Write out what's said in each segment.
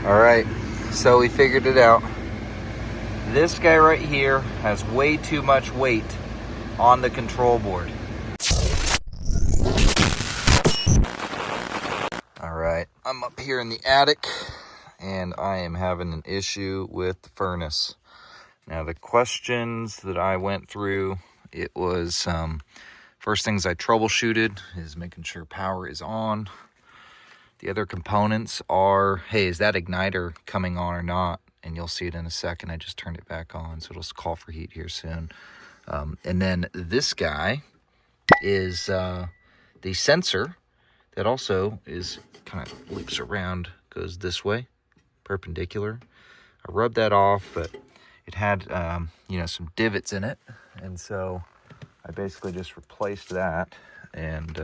All right, so we figured it out. This guy right here has way too much weight on the control board. All right, I'm up here in the attic and I am having an issue with the furnace. Now the questions that I went through, it was first things I troubleshooted is making sure power is on. The other components are, hey, is that igniter coming on or not? And you'll see it in a second. I just turned it back on, so it'll call for heat here soon. And then this guy is the sensor that also is kind of loops around, goes this way, perpendicular. I rubbed that off, but it had, some divots in it. And so I basically just replaced that. And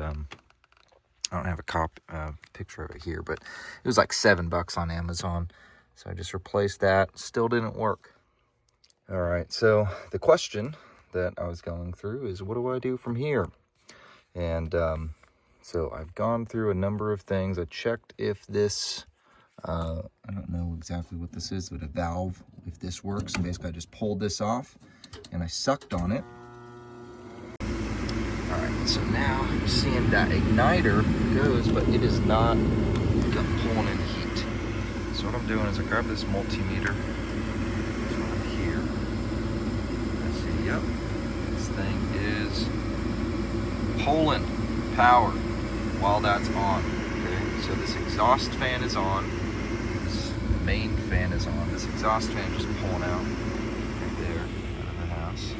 I don't have a picture of it here, but it was like $7 on Amazon. So I just replaced that. Still didn't work. All right, so the question that I was going through is, what do I do from here? And so I've gone through a number of things. I checked if this, I don't know exactly what this is, but a valve, if this works. And basically I just pulled this off and I sucked on it. All right, so now I'm seeing that igniter goes, but it is not pulling in heat. So what I'm doing is I grab this multimeter right here. I see, yep, this thing is pulling power while that's on. Okay, so this exhaust fan is on. This main fan is on. This exhaust fan just pulling out right there out of the house.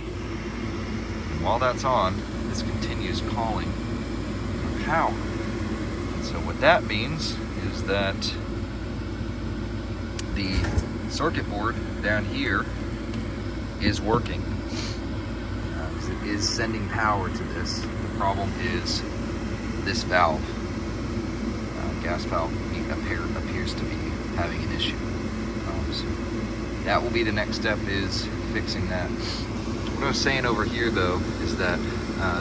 And while that's on, this continues calling for power. And so what that means is that the circuit board down here is working. Because it is sending power to this. The problem is this valve, gas valve, appears to be having an issue. So that will be the next step, is fixing that. What I was saying over here though is that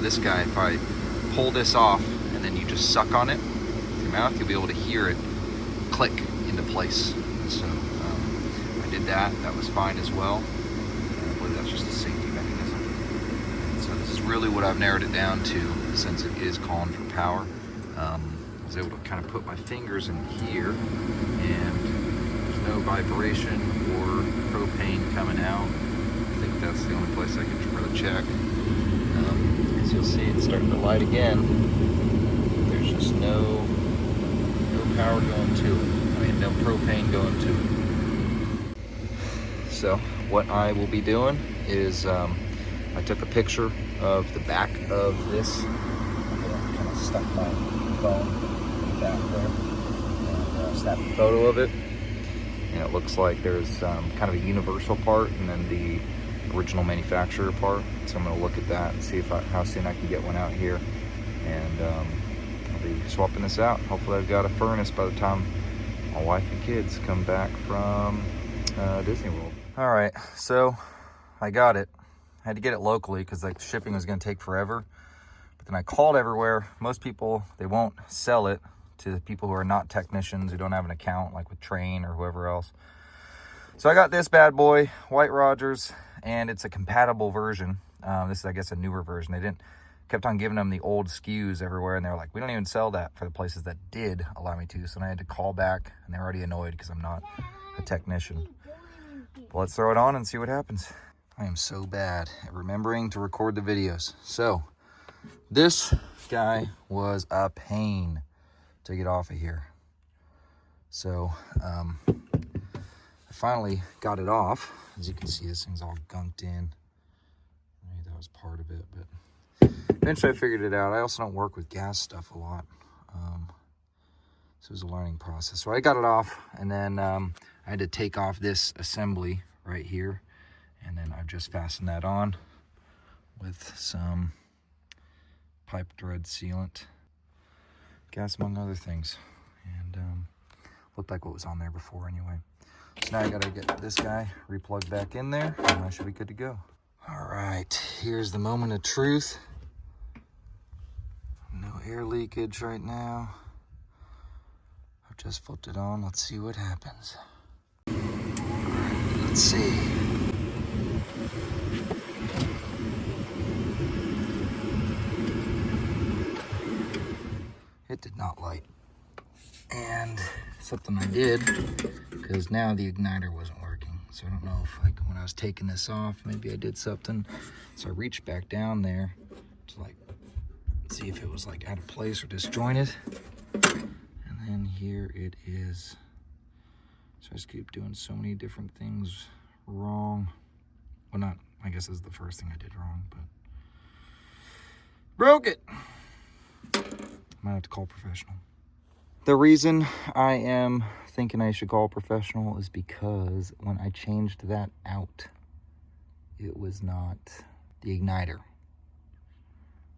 this guy, if I pull this off and then you just suck on it with your mouth, you'll be able to hear it click into place. And so I did that. That was fine as well. I believe that's just a safety mechanism. And so this is really what I've narrowed it down to, since it is calling for power. I was able to kind of put my fingers in here, and there's no vibration or propane coming out. I think that's the only place I can really check. As you'll see, it's starting to light again. There's just no power going to it. I mean, no propane going to it. So what I will be doing is I took a picture of the back of this. I kind of stuck my phone in the back there and snapped a photo of it. And it looks like there's kind of a universal part and then the original manufacturer part. So I'm going to look at that and see how soon I can get one out here. And I'll be swapping this out. Hopefully I've got a furnace by the time my wife and kids come back from Disney World. All right, so I got it. I had to get it locally because like shipping was going to take forever. But then I called everywhere. Most people, they won't sell it to the people who are not technicians, who don't have an account, like with Train or whoever else. So I got this bad boy, White Rogers, and it's a compatible version. This is, I guess, a newer version. They kept on giving them the old SKUs everywhere, and they were like, we don't even sell that for the places that did allow me to. So I had to call back, and they were already annoyed because I'm not a technician. But let's throw it on and see what happens. I am so bad at remembering to record the videos. So this guy was a pain to get off of here. So I finally got it off. As you can see, this thing's all gunked in. Maybe that was part of it, but eventually I figured it out. I also don't work with gas stuff a lot. So it was a learning process. So I got it off, and then I had to take off this assembly right here. And then I've just fastened that on with some pipe thread sealant. Gas, among other things. And looked like what was on there before anyway. So now I gotta get this guy replugged back in there, and I should be good to go. All right, here's the moment of truth. No air leakage right now. I Just flipped it on. Let's see what happens. Let's see. It did not light. And something I did, because now the igniter wasn't working. So I don't know if, like, when I was taking this off, maybe I did something. So I reached back down there to, like, see if it was, like, out of place or disjointed. And then here it is. So I just keep doing so many different things wrong. Well, not, I guess this is the first thing I did wrong, but broke it. Might have to call a professional. The reason I am thinking I should call a professional is because when I changed that out, it was not, the igniter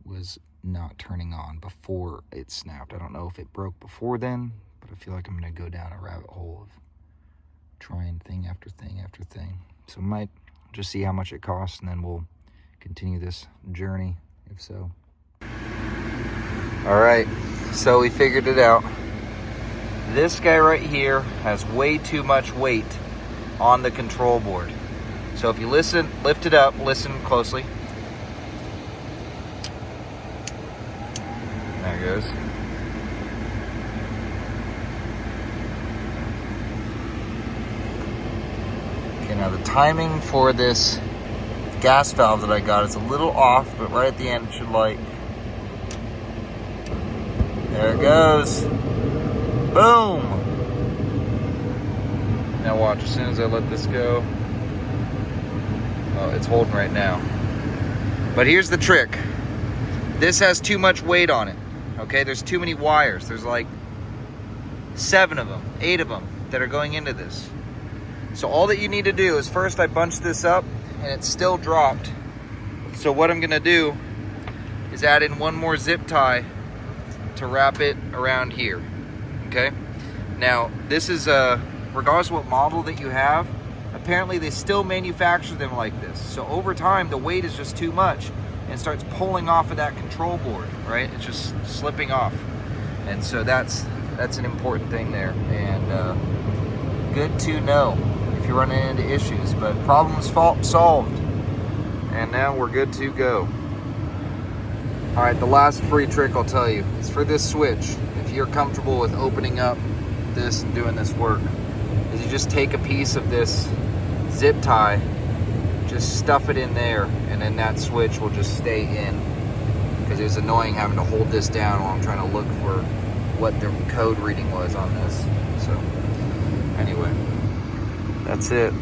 was not turning on before it snapped. I don't know if it broke before then, but I feel like I'm going to go down a rabbit hole of trying thing after thing after thing. So I might just see how much it costs, and then we'll continue this journey, if so. All right, so we figured it out. This guy right here has way too much weight on the control board. So if you listen, lift it up, listen closely. There it goes. Okay, now the timing for this gas valve that I got is a little off, but right at the end it should light. There it goes. Boom! Now watch, as soon as I let this go, oh, it's holding right now. But here's the trick. This has too much weight on it, okay? There's too many wires. There's like 7 of them, 8 of them that are going into this. So all that you need to do is, first I bunched this up and it's still dropped. So what I'm gonna do is add in one more zip tie to wrap it around here, okay? Now, this is, regardless of what model that you have, apparently they still manufacture them like this. So over time, the weight is just too much and starts pulling off of that control board, right? It's just slipping off. And so that's an important thing there. And good to know if you're running into issues, but problems solved. And now we're good to go. All right, the last free trick I'll tell you is for this switch. If you're comfortable with opening up this and doing this work, is you just take a piece of this zip tie, just stuff it in there, and then that switch will just stay in. Because it was annoying having to hold this down while I'm trying to look for what the code reading was on this. So anyway, that's it.